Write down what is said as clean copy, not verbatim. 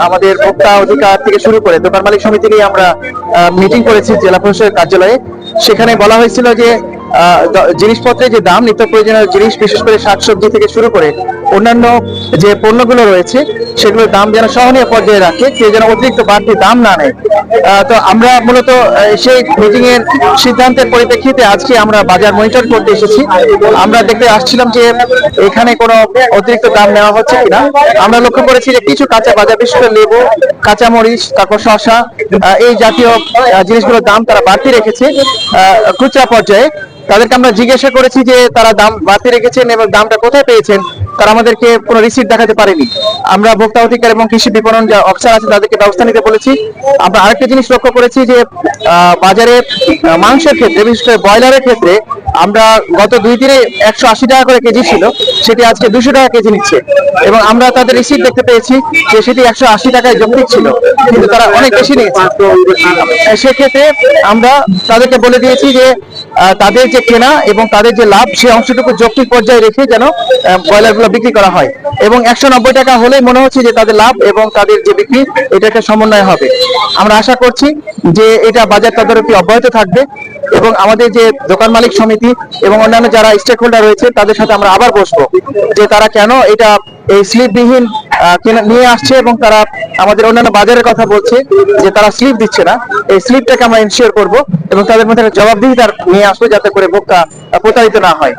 আমাদের ভোক্তা অধিকার থেকে শুরু করে দোকান মালিক সমিতি নিয়ে আমরা মিটিং করেছি জেলা প্রশাসকের কার্যালয়ে। সেখানে বলা হয়েছিল যে জিনিসপত্রের যে দাম, নিত্য প্রয়োজনীয় জিনিস, বিশেষ করে শাকসবজি থেকে শুরু করে অন্যান্য যে পণ্যগুলো রয়েছে সেগুলোর দাম যেন সহনীয় পর্যায়ে রাখে, কেউ যেন অতিরিক্ত বাড়তি দাম না নেয়। তো আমরা মূলত সেই মিটিং এর সিদ্ধান্তের পরিপ্রেক্ষিতে আজকে আমরা বাজার মনিটর করতে এসেছি। আমরা দেখতে আসছিলাম যে এখানে কোনো অতিরিক্ত দাম নেওয়া হচ্ছে কিনা। আমরা লক্ষ্য করেছি যে কিছু কাঁচা বাজার, বিশেষ করে লেবু, কাঁচামরিচ, তারপর শসা, এই জাতীয় জিনিসগুলোর দাম তারা বাড়তি রেখেছে খুচরা পর্যায়ে। তাদেরকে আমরা জিজ্ঞাসা করেছি যে তারা দাম বাড়তি রেখেছেন এবং দামটা কোথায় পেয়েছেন, তারা আমাদেরকে কোনো রিসিপ্ট দেখাতে পারেনি। আমরা ভোক্তা অধিকার এবং কৃষি বিপণন যে অফিসার আছে তাদেরকে ব্যবস্থা নিতে বলেছি। আমরা আরেকটা জিনিস লক্ষ্য করেছি যে বাজারে মাংসের ক্ষেত্রে, বিশেষ করে ব্রয়লারের ক্ষেত্রে আমরা গত 2 দিনে 180 টাকা করে কেজি ছিল, সেটি আজকে 200 টাকা কেজি নিচ্ছে এবং আমরা তাদের রিসিপ্ট দেখতে পেয়েছি যে সেটি 180 টাকায় যৌক্তিক ছিল, কিন্তু তারা অনেক বেশি নিয়েছে। সেক্ষেত্রে আমরা তাদেরকে বলে দিয়েছি যে তাদের যে কেনা এবং তাদের যে লাভ, সেই অংশটুকু যৌক্তিক পর্যায়ে রেখে যেন ব্রয়লার গুলো বিক্রি করা হয়। এবং 190 টাকা হলেই মনে হচ্ছে যে তাদের লাভ এবং তাদের যে বিক্রি, এটা একটা সমন্বয় হবে। আমরা আশা করছি যে এটা বাজার তদারকি অব্যাহত থাকবে এবং আমাদের যে দোকান মালিক সমিতি এবং অন্যান্য যারা স্টেক হোল্ডার রয়েছে তাদের সাথে আমরা আবার বসবো যে তারা কেন এটা এই স্লিপবিহীন নিয়ে আসছে এবং তারা আমাদের অন্যান্য বাজারের কথা বলছে যে তারা স্লিপ দিচ্ছে না। এই স্লিপটাকে আমরা ইনশিওর করব এবং তাদের মধ্যে জবাবদিহিতা নিয়ে আসবো যাতে করে ভোক্তা প্রতারিত না হয়।